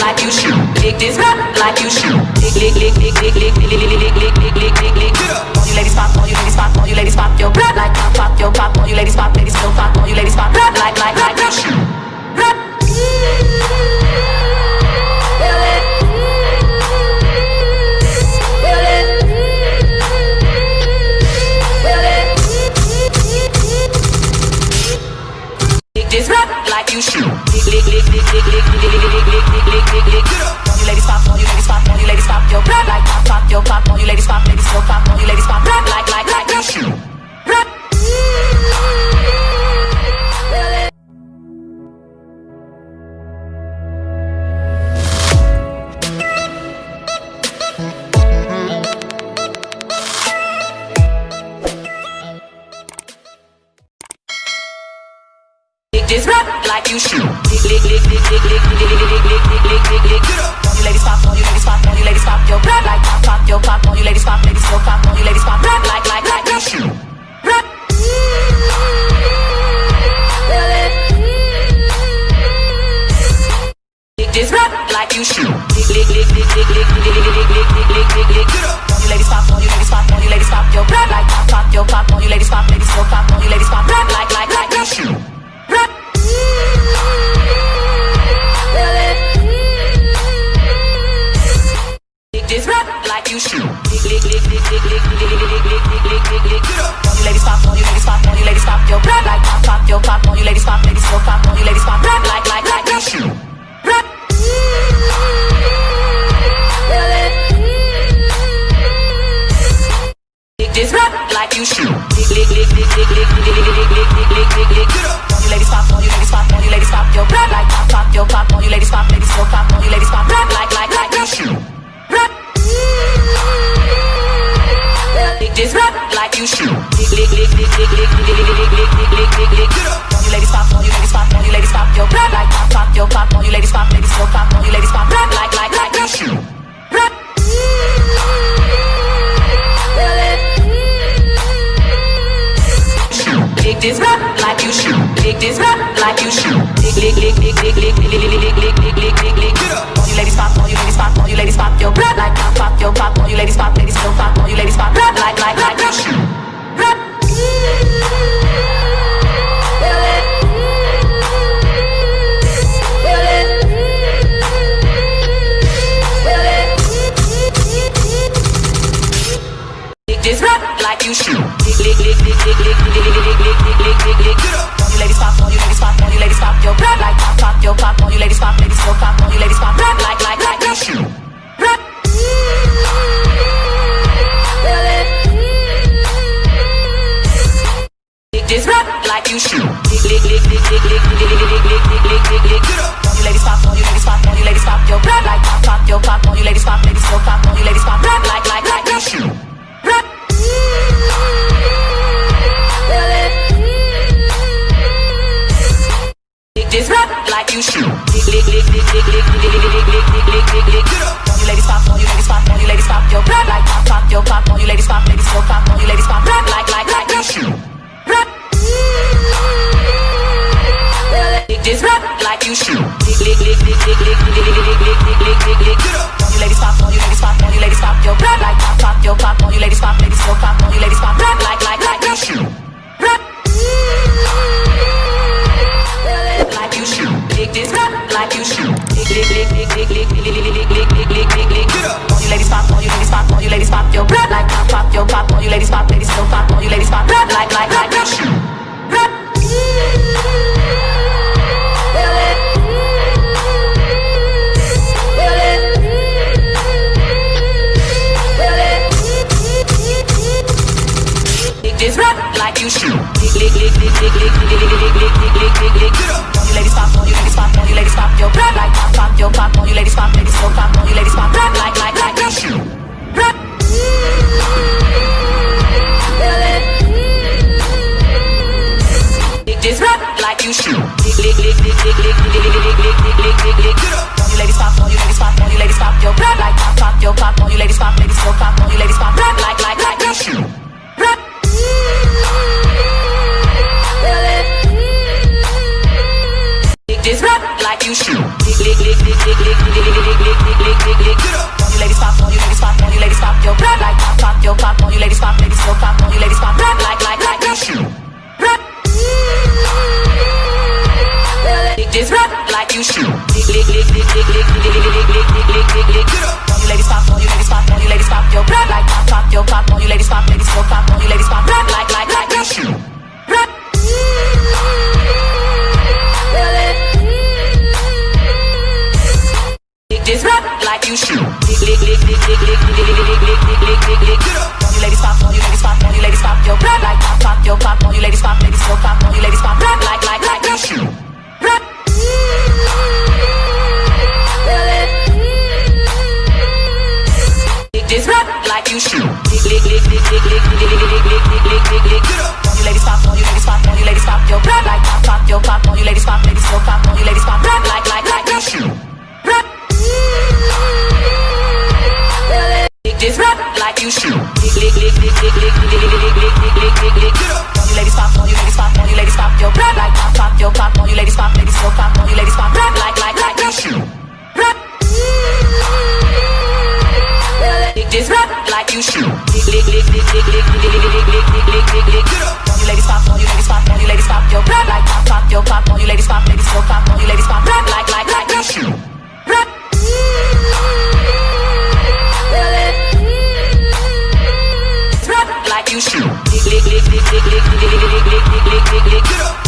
like you should. Lick this rap like you should. Lick, lick, lick, lick, lick, lick, lick, lick, lick, lick, lick, lick, lick, lick. All you ladies pop, all you ladies pop, all you ladies pop your rap like pop your pop. All you ladies pop, ladies still pop, all you ladies pop rap like you should. Rap. Just rap like you should. Lick, lick, lick, lick, lick, lick, lick, lick, lick, lick, lick, lick, lick, lick. All you ladies pop, all you ladies pop, all you ladies pop your rap like pop your pop. All you ladies pop, ladies still pop, all you ladies pop rap like you should. Rap. Just rap like you should. Lick, lick, lick, lick, lick, lick, lick, lick, lick, lick, lick, lick, lick. All you ladies pop, all you ladies pop, all you ladies pop your rap like pop your pop. All you ladies pop, ladies still pop, all you ladies pop rap like you should. Rap. Just rap like you should. Lick, lick, lick, lick, lick, lick, lick, lick, lick, lick, lick, lick, lick. All you ladies pop, all you ladies pop, all you ladies pop your rap like pop your pop. All you ladies pop, ladies still pop, all you ladies pop rap like you should. Rap. Just rap like you should. Lick, lick, lick, lick, lick, lick, lick, lick, lick, lick, lick, lick, lick. All you ladies pop, all you ladies pop, all you ladies pop your rap like pop your pop. All you ladies pop, ladies still pop, all you ladies pop rap like you should. Rap. Just rap like you should. Lick, lick, lick, lick, lick, lick, lick, lick, lick, lick, lick, lick, lick. All you ladies pop, all you ladies pop, all you ladies pop your rap like pop your pop. All you ladies pop, ladies still pop, all you ladies pop rap like you should. Rap. Just rap like you should. Lick, lick, lick, lick, lick, lick, lick, lick, lick, lick, lick, lick. All you ladies pop, all you ladies pop, all you ladies pop your rap like pop your pop. All you ladies pop, ladies still pop, all you ladies pop rap like you should. Rap. Lick this rap like you should. Lick this rap like you should. Lick, lick, lick, lick, lick, lick, lick, lick, lick, lick, lick, lick, lick, lick. All you ladies pop, all you ladies pop, all you ladies pop your rap like pop your pop. All you ladies pop, ladies still pop, all you ladies pop rap like you should. Rap. Just rap like you should. Lick, lick, lick, lick, lick, lick, lick, lick, lick, lick, lick, lick, lick. All you ladies pop, all you ladies pop, all you ladies pop your rap like pop your pop. All you ladies pop, ladies still pop, all you ladies pop rap like you should. Rap. Just rap like you should. Lick, lick, lick, lick, lick, lick, lick, lick, lick, lick, lick, lick, lick. All you ladies pop, all you ladies pop, all you ladies pop your rap like pop your pop. All you ladies pop, ladies still pop, all you ladies pop rap like you should. Rap. Just rap like you should. Lick, lick, lick, lick, lick, lick, lick, lick, lick, lick, lick, lick, lick. All you ladies pop, all you ladies pop, all you ladies pop your rap like pop your pop. All you ladies pop, ladies still pop, all you ladies pop rap like you should. Rap. Just rap like you should. Lick, lick, lick, lick, lick, lick, lick, lick, lick, lick, lick, lick, lick. All you ladies pop, all you ladies pop, all you ladies pop your rap like pop your pop. All you ladies pop, ladies still pop, all you ladies pop rap like you should. Rap. Like you should. Lick this rap like you should. Lick, lick, lick, lick, lick, lick, lick, lick, lick, lick, lick, lick, lick, lick. All you ladies pop, all you ladies pop, all you ladies pop your rap like pop your pop. All you ladies pop, ladies still pop, all you ladies pop rap like you should. Rap. Just rap like you should. Lick, lick, lick, lick, lick, lick, lick, lick, lick, lick, lick, lick, lick. All you ladies pop, all you ladies pop, all you ladies pop your rap like pop your pop. All you ladies pop, ladies still pop, all you ladies pop rap like you should. Rap. pop. All you ladies pop, ladies still pop. All you ladies pop like you shoot. Just rap like you shoot. All you ladies pop, all you ladies pop, all you ladies pop your rap like pop your pop. All you ladies pop, ladies still pop. All you ladies pop rap like you shoot. Just rap like you shoot. All you ladies pop, all you ladies pop, all you ladies pop your rap like pop your pop. All you ladies pop, ladies still pop. All you ladies pop rap like you shoot. Just rap like you shoot. All you ladies pop, all you ladies pop, all you ladies pop your rap like pop your pop. All you ladies pop, ladies still pop. All you ladies pop rap like you shoot. Just rap like you shoot. All you ladies pop, all you ladies pop, all you ladies pop your rap like pop your pop. All you ladies pop, ladies still pop. All you ladies pop rap like you shoot. Just rap like you shoot. All you ladies pop, all you ladies pop, all you ladies pop your rap like pop your pop. All you ladies pop, ladies still pop. All you ladies pop rap like you shoot. Like you shoot. All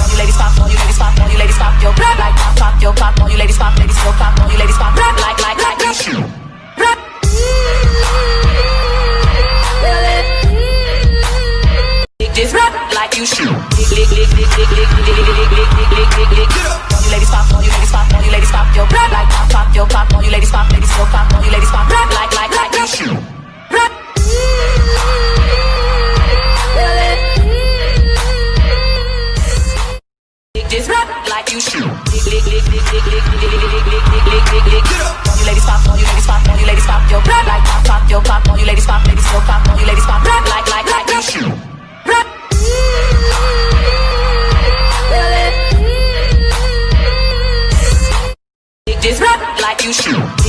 you ladies pop, all you ladies pop, all you ladies pop your rap like pop your pop. All you ladies pop, ladies still pop. All you ladies pop rap like you shoot. Just rap like you shoot. All you ladies pop, all you ladies pop, all you ladies pop your rap like pop your pop. All you ladies pop, ladies still pop. All you ladies pop rap like you shoot. Just rap like you shoot. All you ladies pop, all you ladies pop, all you ladies pop your rap like pop your pop. All you ladies pop, ladies still pop. All you ladies pop rap like you shoot. Just rap like you shoot. All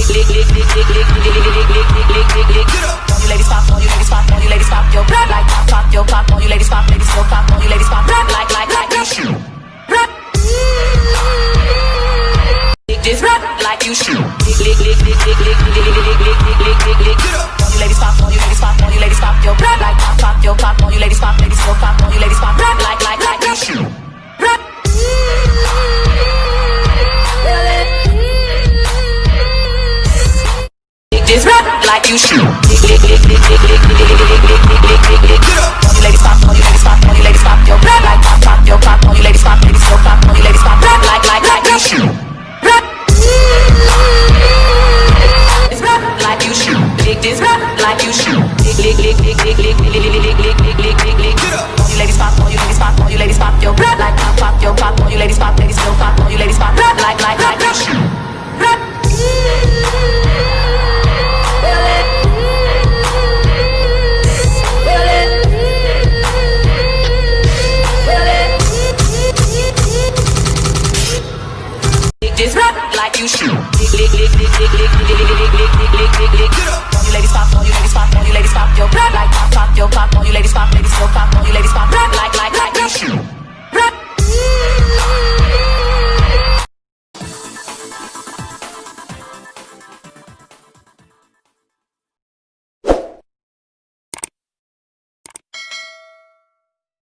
you ladies pop, all you ladies pop, all you ladies pop your rap like pop your pop. All you ladies pop, ladies still pop. All you ladies pop rap like you shoot. Just rap like you shoot. All you ladies pop, all you ladies pop, all you ladies pop your rap like pop your pop. All you ladies pop, ladies still pop. All you ladies pop rap like you shoot. Just rap like you shoot. All you ladies pop, all you ladies pop, all you ladies pop your rap like pop your pop. All you ladies pop, ladies still pop. All you ladies pop rap like you shoot. Just rap like you shoot. Just rap like you shoot. All you ladies pop, all you ladies pop, all you ladies pop your rap like pop your pop. All you ladies pop, ladies still pop. All you ladies pop rap like you shoot. Just rap like you shoot. All you ladies pop, all you ladies pop, all you ladies pop your rap like pop your pop. All you ladies pop, ladies still pop.